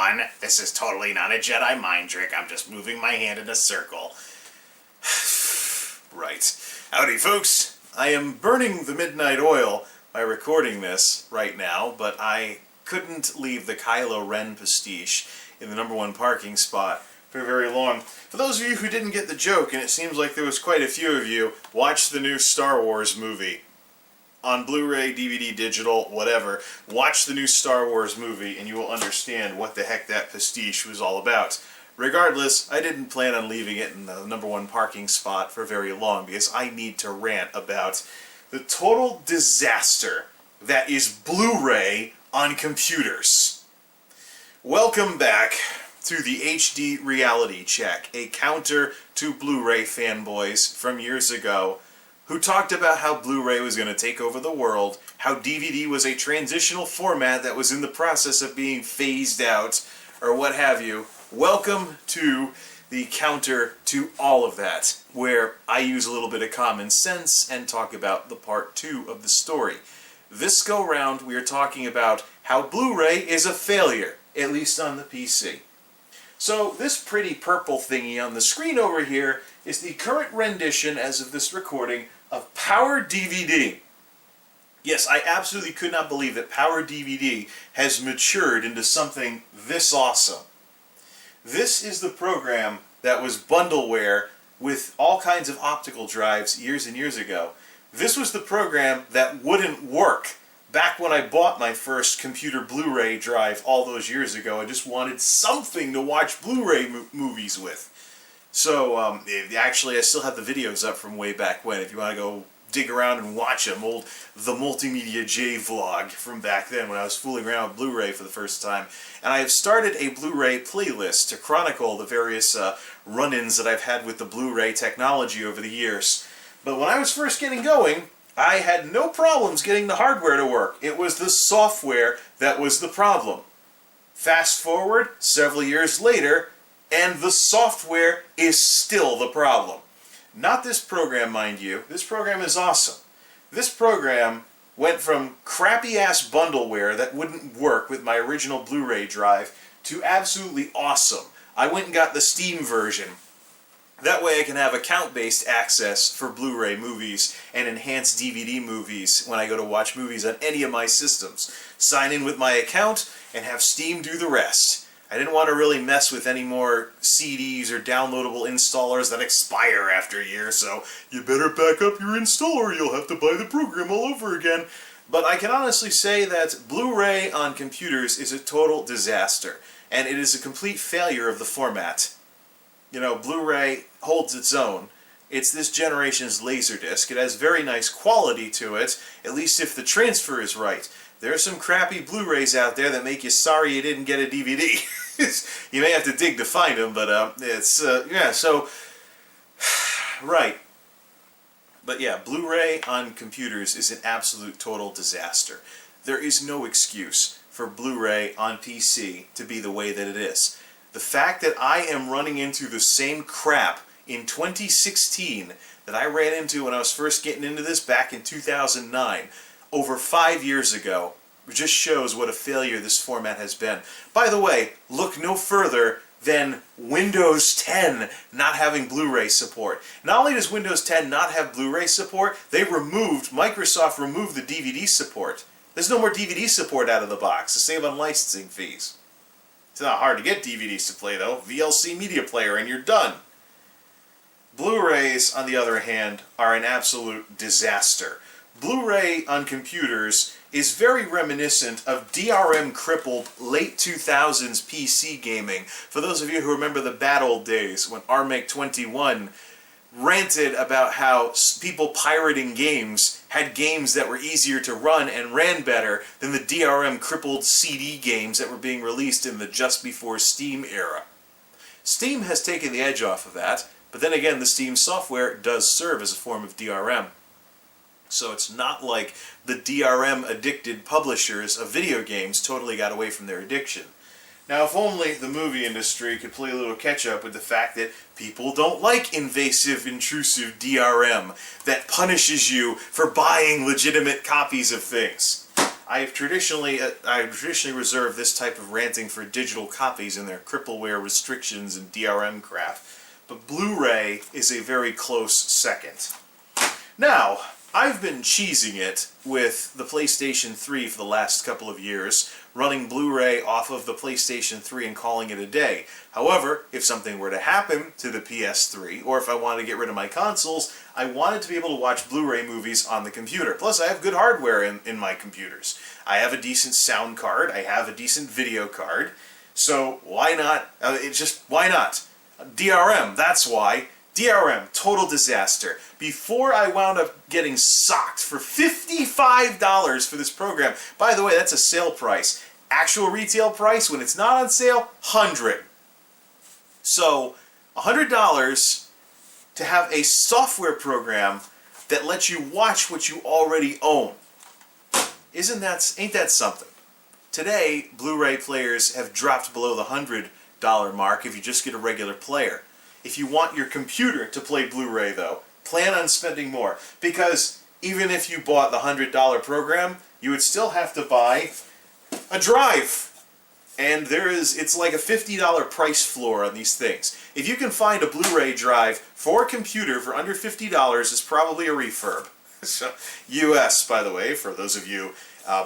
everyone. This is totally not a Jedi mind trick. I'm just moving my hand in a circle. Right. Howdy, folks. I am burning the midnight oil by recording this right now, but I couldn't leave the Kylo Ren pastiche in the #1 parking spot for very long. For those of you who didn't get the joke, and it seems like there was quite a few of you, watch the new Star Wars movie. On Blu-ray, DVD, digital, whatever, watch the new Star Wars movie and you will understand what the heck that pastiche was all about. Regardless, I didn't plan on leaving it in the #1 parking spot for very long because I need to rant about the total disaster that is Blu-ray on computers. Welcome back to the HD Reality Check, a counter to Blu-ray fanboys from years ago who talked about how Blu-ray was going to take over the world, how DVD was a transitional format that was in the process of being phased out, or what have you. Welcome to the counter to all of that, where I use a little bit of common sense and talk about the part 2 of the story. This go round, we are talking about how Blu-ray is a failure, at least on the PC. So this pretty purple thingy on the screen over here is the current rendition, as of this recording, of PowerDVD. Yes, I absolutely could not believe that PowerDVD has matured into something this awesome. This is the program that was bundleware with all kinds of optical drives years and years ago. This was the program that wouldn't work back when I bought my first computer Blu-ray drive all those years ago. I just wanted something to watch Blu-ray movies with. So, actually, I still have the videos up from way back when, if you want to go dig around and watch them. The MultimediaJay vlog from back then when I was fooling around with Blu-ray for the first time. And I have started a Blu-ray playlist to chronicle the various run-ins that I've had with the Blu-ray technology over the years. But when I was first getting going, I had no problems getting the hardware to work. It was the software that was the problem. Fast forward several years later, and the software is still the problem. Not this program, mind you. This program is awesome. This program went from crappy-ass bundleware that wouldn't work with my original Blu-ray drive to absolutely awesome. I went and got the Steam version. That way I can have account-based access for Blu-ray movies and enhanced DVD movies when I go to watch movies on any of my systems. Sign in with my account and have Steam do the rest. I didn't want to really mess with any more CDs or downloadable installers that expire after a year, so you better back up your installer or you'll have to buy the program all over again. But I can honestly say that Blu-ray on computers is a total disaster, and it is a complete failure of the format. You know, Blu-ray holds its own. It's this generation's Laserdisc. It has very nice quality to it, at least if the transfer is right. There are some crappy Blu-rays out there that make you sorry you didn't get a DVD. You may have to dig to find them, but yeah, so, right. But yeah, Blu-ray on computers is an absolute total disaster. There is no excuse for Blu-ray on PC to be the way that it is. The fact that I am running into the same crap in 2016 that I ran into when I was first getting into this back in 2009, over 5 years ago, just shows what a failure this format has been. By the way, look no further than Windows 10 not having Blu-ray support. Not only does Windows 10 not have Blu-ray support, Microsoft removed the DVD support. There's no more DVD support out of the box to save on licensing fees. It's not hard to get DVDs to play though. VLC media player and you're done. Blu-rays, on the other hand, are an absolute disaster. Blu-ray on computers is very reminiscent of DRM-crippled late 2000s PC gaming. For those of you who remember the bad old days when Armake 21 ranted about how people pirating games had games that were easier to run and ran better than the DRM-crippled CD games that were being released in the just before Steam era. Steam has taken the edge off of that, but then again the Steam software does serve as a form of DRM. So it's not like the DRM-addicted publishers of video games totally got away from their addiction. Now, if only the movie industry could play a little catch-up with the fact that people don't like invasive, intrusive DRM that punishes you for buying legitimate copies of things. I've traditionally reserved this type of ranting for digital copies and their crippleware restrictions and DRM crap, but Blu-ray is a very close second. Now, I've been cheesing it with the PlayStation 3 for the last couple of years, running Blu-ray off of the PlayStation 3 and calling it a day. However, if something were to happen to the PS3, or if I wanted to get rid of my consoles, I wanted to be able to watch Blu-ray movies on the computer. Plus, I have good hardware in my computers. I have a decent sound card, I have a decent video card, so why not? Why not? DRM, that's why. DRM, total disaster. Before I wound up getting socked for $55 for this program. By the way, that's a sale price. Actual retail price, when it's not on sale, $100. So, $100 to have a software program that lets you watch what you already own. Ain't that something? Today, Blu-ray players have dropped below the $100 mark if you just get a regular player. If you want your computer to play Blu-ray, though, plan on spending more. Because even if you bought the $100 program, you would still have to buy a drive. And it's like a $50 price floor on these things. If you can find a Blu-ray drive for a computer for under $50, it's probably a refurb. So, US, by the way, for those of you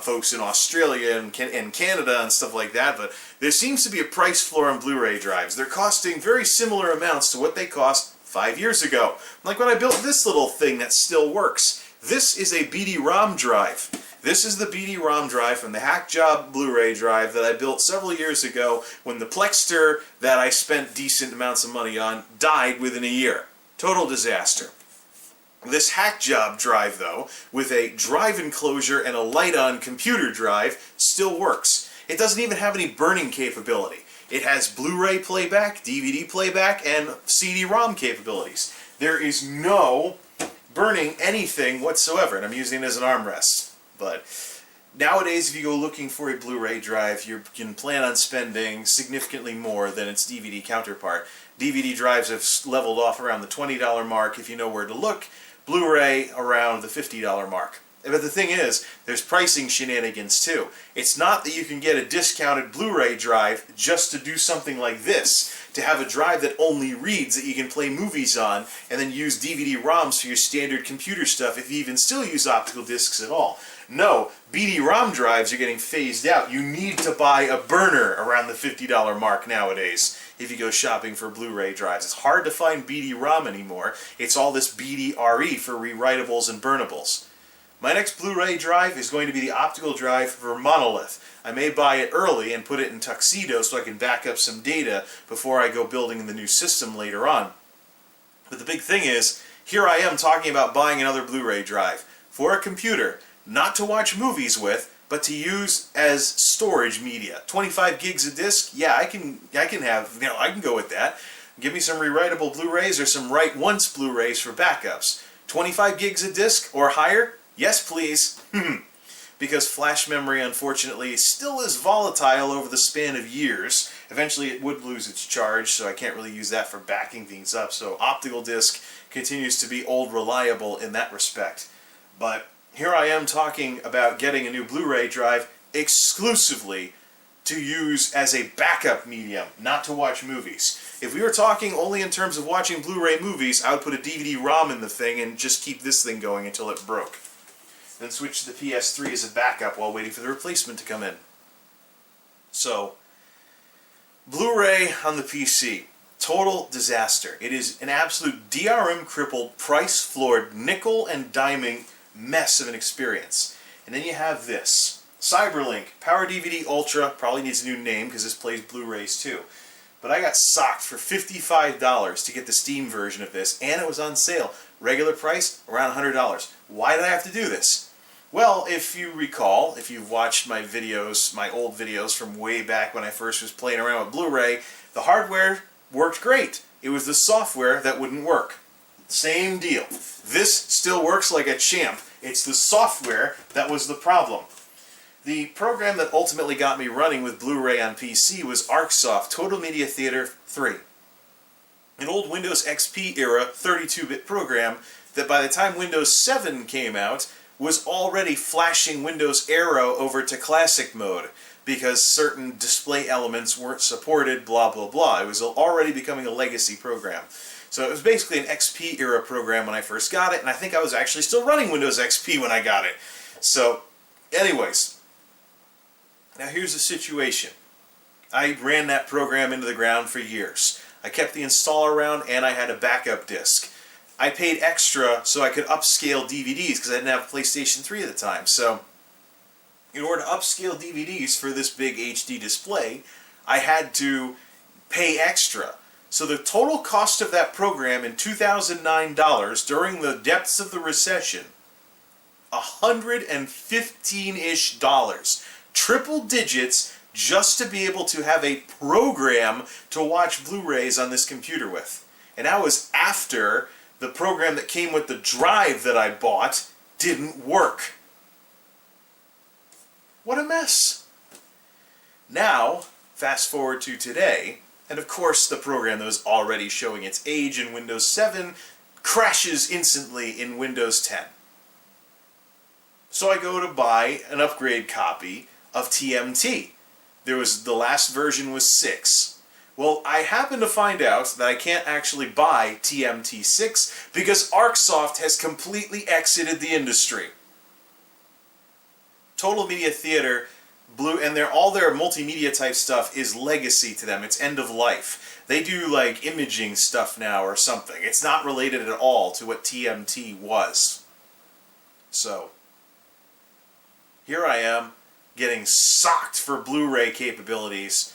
folks in Australia and Canada and stuff like that, but there seems to be a price floor on Blu-ray drives. They're costing very similar amounts to what they cost 5 years ago. Like when I built this little thing that still works. This is a BD-ROM drive. This is the BD-ROM drive from the Hack Job Blu-ray drive that I built several years ago when the Plexter that I spent decent amounts of money on died within a year. Total disaster. This Hack Job drive, though, with a drive enclosure and a light-on computer drive, still works. It doesn't even have any burning capability. It has Blu-ray playback, DVD playback, and CD-ROM capabilities. There is no burning anything whatsoever, and I'm using it as an armrest. But nowadays, if you go looking for a Blu-ray drive, you can plan on spending significantly more than its DVD counterpart. DVD drives have leveled off around the $20 mark if you know where to look. Blu-ray around the $50 mark. But the thing is, there's pricing shenanigans too. It's not that you can get a discounted Blu-ray drive just to do something like this, to have a drive that only reads that you can play movies on, and then use DVD-ROMs for your standard computer stuff if you even still use optical discs at all. No, BD-ROM drives are getting phased out. You need to buy a burner around the $50 mark nowadays if you go shopping for Blu-ray drives. It's hard to find BD-ROM anymore. It's all this BD-RE for rewritables and burnables. My next Blu-ray drive is going to be the optical drive for Monolith. I may buy it early and put it in Tuxedo so I can back up some data before I go building the new system later on. But the big thing is, here I am talking about buying another Blu-ray drive for a computer, not to watch movies with, but to use as storage media. 25 gigs a disc, yeah, I can go with that. Give me some rewritable Blu-rays or some write once Blu-rays for backups. 25 gigs a disc or higher? Yes, please. Because flash memory, unfortunately, still is volatile over the span of years. Eventually it would lose its charge, so I can't really use that for backing things up. So optical disc continues to be old reliable in that respect. But here I am talking about getting a new Blu-ray drive exclusively to use as a backup medium, not to watch movies. If we were talking only in terms of watching Blu-ray movies, I would put a DVD-ROM in the thing and just keep this thing going until it broke. Then switch to the PS3 as a backup while waiting for the replacement to come in. So, Blu-ray on the PC. Total disaster. It is an absolute DRM-crippled, price-floored, nickel and diming mess of an experience. And then you have this. Cyberlink, PowerDVD Ultra, probably needs a new name because this plays Blu-rays too. But I got socked for $55 to get the Steam version of this, and it was on sale. Regular price, around $100. Why did I have to do this? Well, if you recall, if you've watched my videos, my old videos from way back when I first was playing around with Blu-ray, the hardware worked great. It was the software that wouldn't work. Same deal. This still works like a champ. It's the software that was the problem. The program that ultimately got me running with Blu-ray on PC was Arcsoft Total Media Theater 3. An old Windows XP era 32-bit program that by the time Windows 7 came out was already flashing Windows Aero over to classic mode because certain display elements weren't supported, blah, blah, blah. It was already becoming a legacy program. So it was basically an XP era program when I first got it, and I think I was actually still running Windows XP when I got it. So, anyways, now here's the situation. I ran that program into the ground for years. I kept the installer around, and I had a backup disk. I paid extra so I could upscale DVDs because I didn't have a PlayStation 3 at the time. So, in order to upscale DVDs for this big HD display, I had to pay extra. So the total cost of that program in $2009 during the depths of the recession, $115-ish, triple digits, just to be able to have a program to watch Blu-rays on this computer with. And that was after the program that came with the drive that I bought didn't work. What a mess. Now, fast forward to today, and of course the program that was already showing its age in Windows 7 crashes instantly in Windows 10. So I go to buy an upgrade copy of TMT. The last version was 6. Well, I happen to find out that I can't actually buy TMT 6 because Arcsoft has completely exited the industry. Total Media Theater, and all their multimedia type stuff is legacy to them. It's end of life. They do like imaging stuff now or something. It's not related at all to what TMT was. So, here I am, getting socked for Blu-ray capabilities,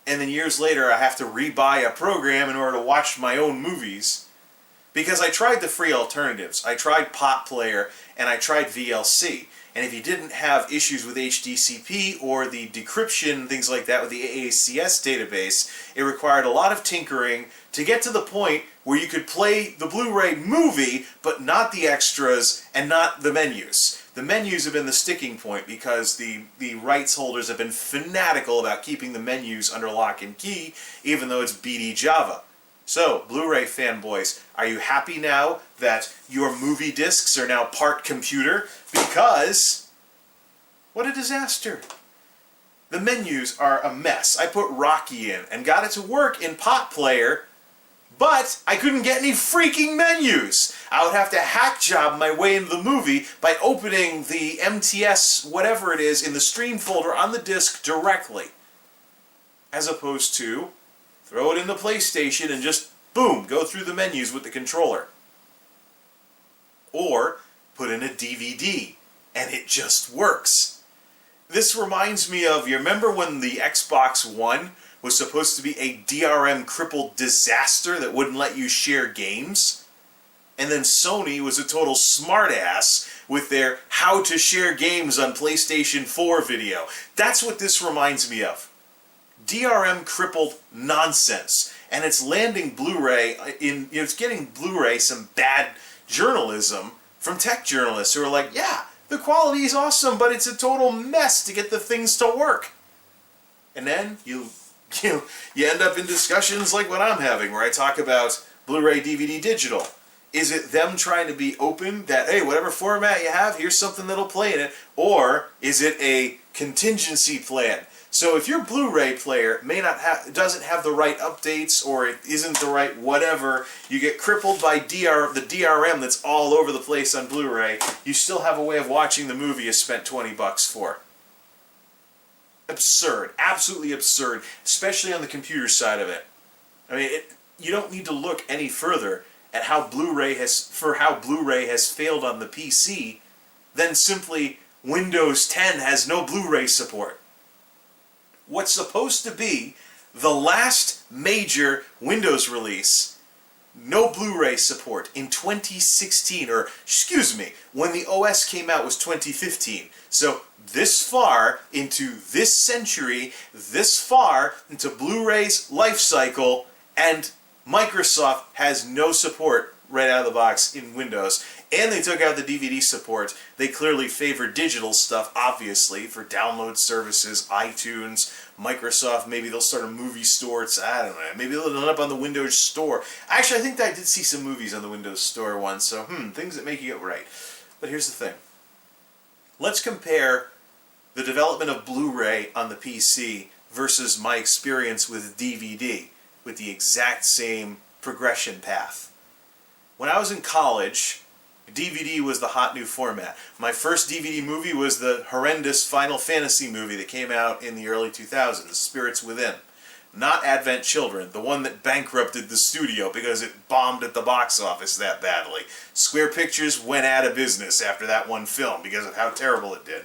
and then years later I have to rebuy a program in order to watch my own movies. Because I tried the free alternatives. I tried Pot Player and I tried VLC. And if you didn't have issues with HDCP or the decryption, things like that with the AACS database, it required a lot of tinkering to get to the point where you could play the Blu-ray movie, but not the extras and not the menus. The menus have been the sticking point because the rights holders have been fanatical about keeping the menus under lock and key, even though it's BD Java. So, Blu-ray fanboys, are you happy now that your movie discs are now part computer? Because, what a disaster. The menus are a mess. I put Rocky in and got it to work in Pot Player, but I couldn't get any freaking menus. I would have to hack job my way into the movie by opening the MTS, whatever it is, in the stream folder on the disc directly. As opposed to throw it in the PlayStation and just, boom, go through the menus with the controller. Or put in a DVD, and it just works. This reminds me of, you remember when the Xbox One was supposed to be a DRM-crippled disaster that wouldn't let you share games? And then Sony was a total smartass with their how to share games on PlayStation 4 video. That's what this reminds me of. DRM crippled nonsense, and it's landing Blu-ray it's getting Blu-ray some bad journalism from tech journalists who are like, yeah, the quality is awesome, but it's a total mess to get the things to work. And then you end up in discussions like what I'm having, where I talk about Blu-ray, DVD, digital. Is it them trying to be open that, hey, whatever format you have, here's something that'll play in it, or is it a contingency plan? So if your Blu-ray player doesn't have the right updates, or it isn't the right whatever, you get crippled by the DRM that's all over the place on Blu-ray, you still have a way of watching the movie you spent $20 for. Absurd. Absolutely absurd. Especially on the computer side of it. I mean, you don't need to look any further at how Blu-ray has failed on the PC than simply Windows 10 has no Blu-ray support. What's supposed to be the last major Windows release, no Blu-ray support in 2016, or excuse me, when the OS came out was 2015. So this far into this century, this far into Blu-ray's life cycle, and Microsoft has no support right out of the box in Windows. And they took out the DVD support. They clearly favor digital stuff, obviously, for download services, iTunes, Microsoft. Maybe they'll start a movie store. I don't know. Maybe they'll end up on the Windows Store. Actually, I think that I did see some movies on the Windows Store once, so things that make you get right. But here's the thing. Let's compare the development of Blu-ray on the PC versus my experience with DVD with the exact same progression path. When I was in college, DVD was the hot new format. My first DVD movie was the horrendous Final Fantasy movie that came out in the early 2000s, Spirits Within. Not Advent Children, the one that bankrupted the studio because it bombed at the box office that badly. Square Pictures went out of business after that one film because of how terrible it did.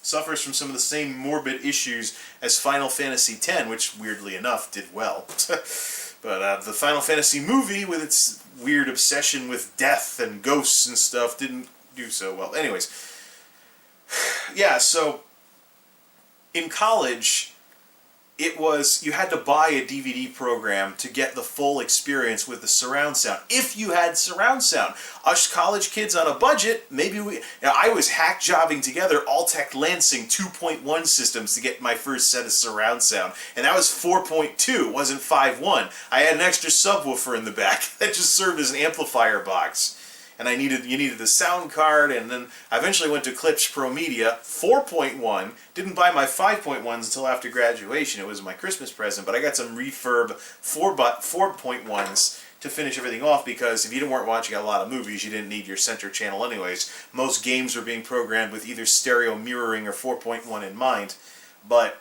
Suffers from some of the same morbid issues as Final Fantasy X, which weirdly enough did well. But the Final Fantasy movie, with its weird obsession with death and ghosts and stuff, didn't do so well. Anyways, yeah, so in college, you had to buy a DVD program to get the full experience with the surround sound. If you had surround sound. Us college kids on a budget, I was hack jobbing together Altec Lansing 2.1 systems to get my first set of surround sound. And that was 4.2, it wasn't 5.1. I had an extra subwoofer in the back that just served as an amplifier box. And you needed the sound card, and then I eventually went to Klipsch Pro Media 4.1. Didn't buy my 5.1s until after graduation. It was my Christmas present, but I got some refurb 4.1s to finish everything off, because if you weren't watching a lot of movies, you didn't need your center channel anyways. Most games were being programmed with either stereo mirroring or 4.1 in mind. But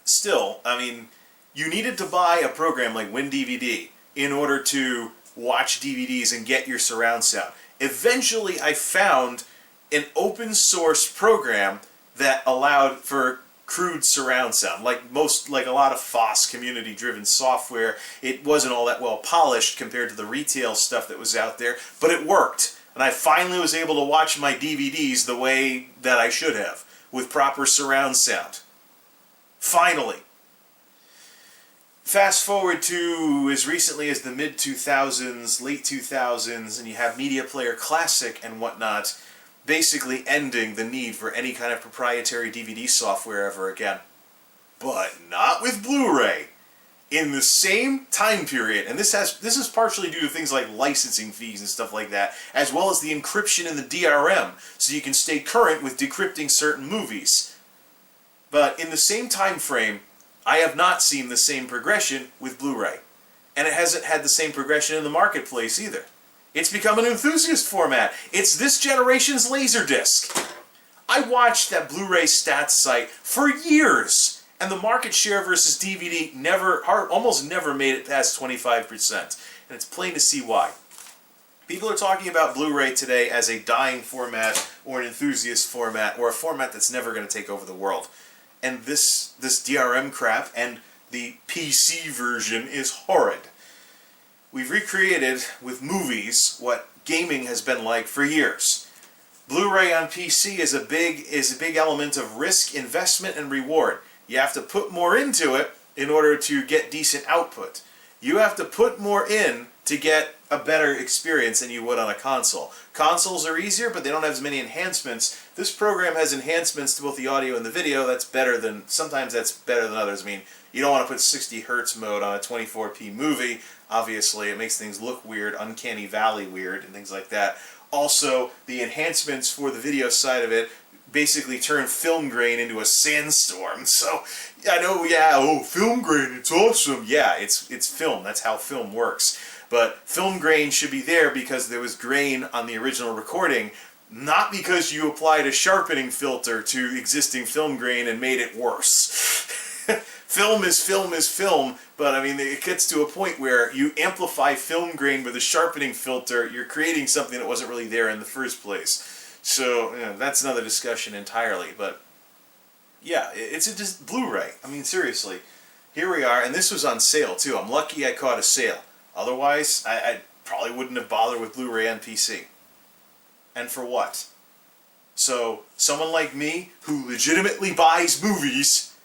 still, I mean, you needed to buy a program like WinDVD in order to watch DVDs and get your surround sound. Eventually, I found an open source program that allowed for crude surround sound. Like a lot of FOSS community driven software, it wasn't all that well polished compared to the retail stuff that was out there, but it worked. And I finally was able to watch my DVDs the way that I should have, with proper surround sound. Finally. Fast forward to as recently as the mid-2000s, late 2000s, and you have Media Player Classic and whatnot, basically ending the need for any kind of proprietary DVD software ever again. But not with Blu-ray. In the same time period, and this is partially due to things like licensing fees and stuff like that, as well as the encryption in the DRM, so you can stay current with decrypting certain movies. But in the same time frame, I have not seen the same progression with Blu-ray. And it hasn't had the same progression in the marketplace either. It's become an enthusiast format. It's this generation's Laserdisc. I watched that Blu-ray stats site for years, and the market share versus DVD almost never made it past 25%. And it's plain to see why. People are talking about Blu-ray today as a dying format, or an enthusiast format, or a format that's never going to take over the world. And this DRM crap and the PC version is horrid. We've recreated with movies what gaming has been like for years. Blu-ray on PC is a big element of risk, investment, and reward. You have to put more into it in order to get decent output. You have to put more in to get a better experience than you would on a console. Consoles are easier, but they don't have as many enhancements. This program has enhancements to both the audio and the video. Sometimes that's better than others. I mean, you don't want to put 60 hertz mode on a 24p movie. Obviously, it makes things look weird, uncanny valley weird, and things like that. Also, the enhancements for the video side of it basically turn film grain into a sandstorm. So, I know, film grain, it's awesome. Yeah, it's film. That's how film works. But film grain should be there because there was grain on the original recording, not because you applied a sharpening filter to existing film grain and made it worse. Film is film, but I mean, it gets to a point where you amplify film grain with a sharpening filter, you're creating something that wasn't really there in the first place. So, that's another discussion entirely, but yeah, it's just Blu-ray. I mean, seriously, here we are, and this was on sale too. I'm lucky I caught a sale. Otherwise, I probably wouldn't have bothered with Blu-ray on PC. And for what? So, someone like me, who legitimately buys movies,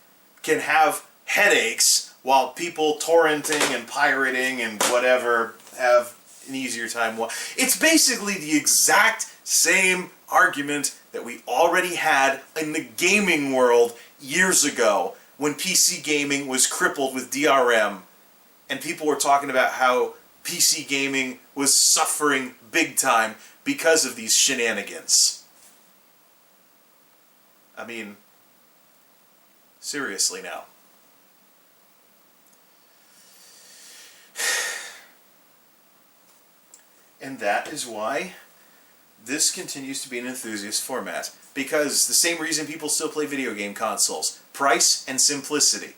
can have headaches while people torrenting and pirating and whatever have an easier time. It's basically the exact same argument that we already had in the gaming world years ago when PC gaming was crippled with DRM. And people were talking about how PC gaming was suffering big time because of these shenanigans. I mean, seriously now. And that is why this continues to be an enthusiast format. Because the same reason people still play video game consoles. Price and simplicity.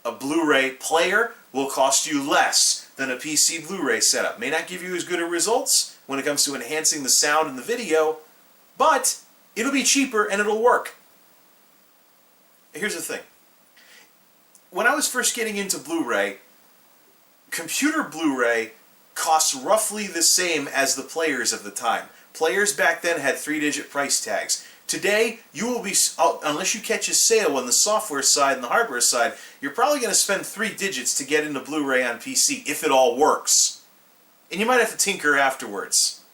A Blu-ray player will cost you less than a PC Blu-ray setup. May not give you as good a results when it comes to enhancing the sound and the video, but it'll be cheaper and it'll work. Here's the thing. When I was first getting into Blu-ray, computer Blu-ray costs roughly the same as the players of the time. Players back then had 3-digit price tags. Today, you will be, unless you catch a sale on the software side and the hardware side, you're probably going to spend 3 digits to get into Blu-ray on PC, if it all works. And you might have to tinker afterwards.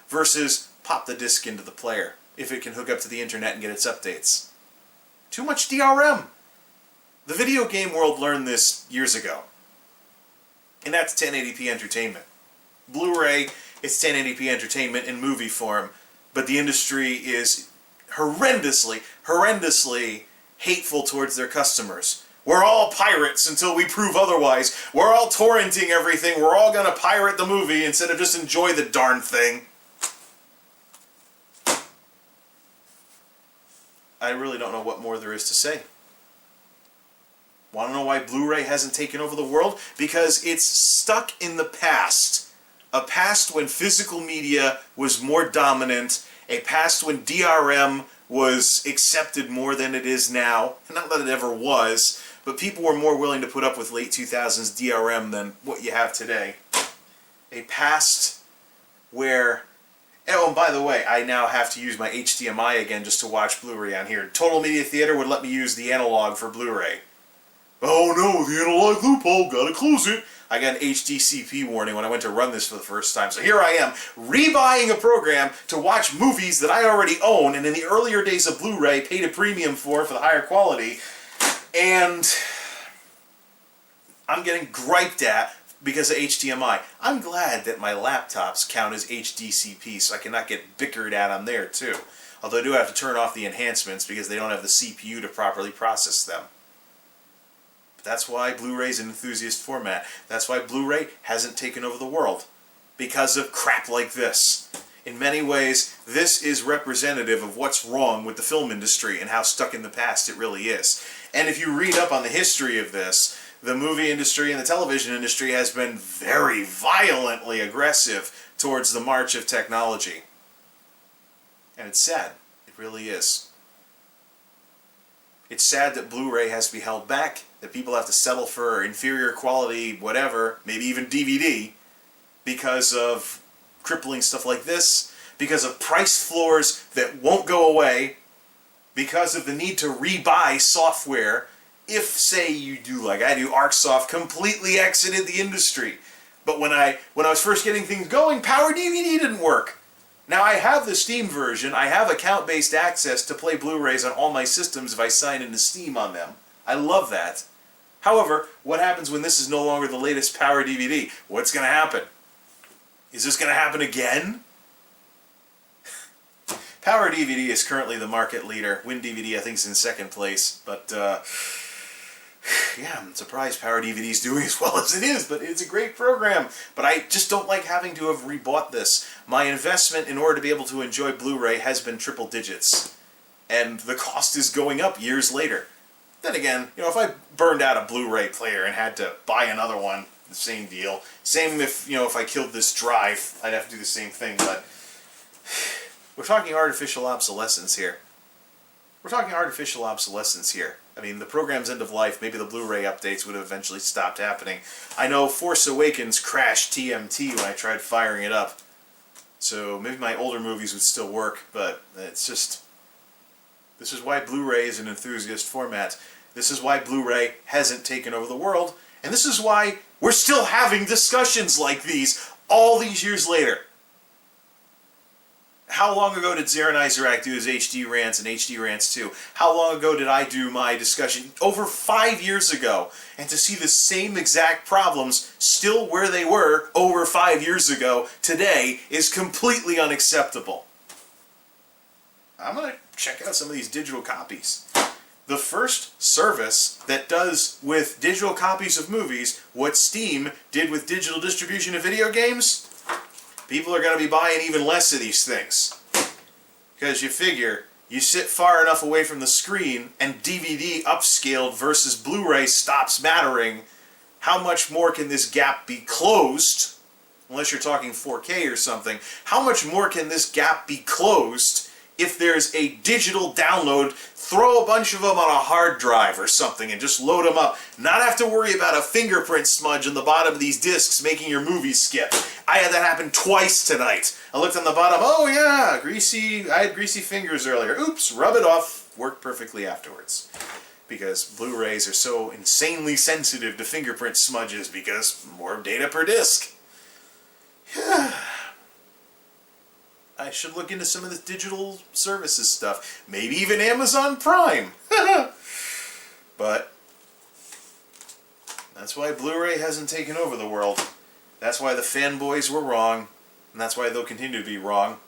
Versus, pop the disc into the player, if it can hook up to the internet and get its updates. Too much DRM! The video game world learned this years ago. And that's 1080p entertainment. Blu-ray is 1080p entertainment in movie form, but the industry is horrendously hateful towards their customers. We're all pirates until we prove otherwise. We're all torrenting everything. We're all going to pirate the movie instead of just enjoy the darn thing. I really don't know what more there is to say. Want to know why Blu-ray hasn't taken over the world? Because it's stuck in the past. A past when physical media was more dominant. A past when DRM was accepted more than it is now. Not that it ever was, but people were more willing to put up with late 2000s DRM than what you have today. A past where... Oh, and by the way, I now have to use my HDMI again just to watch Blu-ray on here. Total Media Theater would let me use the analog for Blu-ray. Oh no, the analog loophole, gotta close it. I got an HDCP warning when I went to run this for the first time. So here I am, rebuying a program to watch movies that I already own, and in the earlier days of Blu-ray, paid a premium for the higher quality, and I'm getting griped at because of HDMI. I'm glad that my laptops count as HDCP, so I cannot get bickered at on there too. Although I do have to turn off the enhancements because they don't have the CPU to properly process them. That's why Blu-ray's an enthusiast format. That's why Blu-ray hasn't taken over the world. Because of crap like this. In many ways, this is representative of what's wrong with the film industry and how stuck in the past it really is. And if you read up on the history of this, the movie industry and the television industry has been very violently aggressive towards the march of technology. And it's sad. It really is. It's sad that Blu-ray has to be held back, that people have to settle for inferior quality, whatever, maybe even DVD, because of crippling stuff like this, because of price floors that won't go away, because of the need to rebuy software. If, say, you do like I do, Arcsoft completely exited the industry. But when I was first getting things going, PowerDVD didn't work. Now I have the Steam version. I have account-based access to play Blu-rays on all my systems if I sign into Steam on them. I love that. However, what happens when this is no longer the latest PowerDVD? What's going to happen? Is this going to happen again? PowerDVD is currently the market leader. WinDVD I think is in second place, but yeah, I'm surprised PowerDVD is doing as well as it is, but it's a great program. But I just don't like having to have rebought this. My investment in order to be able to enjoy Blu-ray has been triple digits, and the cost is going up years later. Then again, you know, if I burned out a Blu-ray player and had to buy another one, the same deal. Same if, you know, if I killed this drive, I'd have to do the same thing, but we're talking artificial obsolescence here. We're talking artificial obsolescence here. I mean, the program's end of life, maybe the Blu-ray updates would have eventually stopped happening. I know Force Awakens crashed TMT when I tried firing it up. So maybe my older movies would still work, but it's just... This is why Blu-ray is an enthusiast format. This is why Blu-ray hasn't taken over the world. And this is why we're still having discussions like these all these years later. How long ago did Zara and Isaac do his HD Rants and HD Rants 2? How long ago did I do my discussion? Over 5 years ago. And to see the same exact problems still where they were over 5 years ago today is completely unacceptable. I'm going to check out some of these digital copies. The first service that does with digital copies of movies what Steam did with digital distribution of video games, people are going to be buying even less of these things. Because you figure, you sit far enough away from the screen and DVD upscaled versus Blu-ray stops mattering. How much more can this gap be closed? Unless you're talking 4K or something. How much more can this gap be closed if there's a digital download? Throw a bunch of them on a hard drive or something and just load them up. Not have to worry about a fingerprint smudge on the bottom of these discs making your movie skip. I had that happen twice tonight. I looked on the bottom, oh yeah, I had greasy fingers earlier. Oops, rub it off. Worked perfectly afterwards. Because Blu-rays are so insanely sensitive to fingerprint smudges because more data per disc. I should look into some of this digital services stuff. Maybe even Amazon Prime. But that's why Blu-ray hasn't taken over the world. That's why the fanboys were wrong. And that's why they'll continue to be wrong.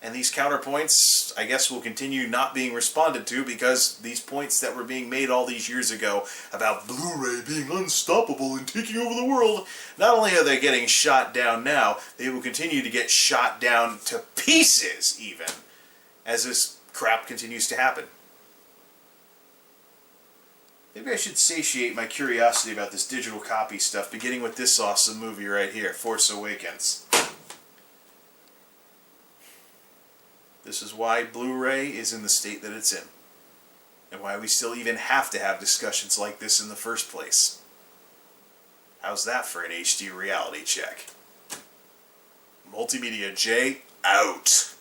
And these counterpoints, I guess, will continue not being responded to because these points that were being made all these years ago about Blu-ray being unstoppable and taking over the world, not only are they getting shot down now, they will continue to get shot down to pieces, even, as this crap continues to happen. Maybe I should satiate my curiosity about this digital copy stuff, beginning with this awesome movie right here, Force Awakens. This is why Blu-ray is in the state that it's in. And why we still even have to have discussions like this in the first place. How's that for an HD reality check? MultimediaJay out.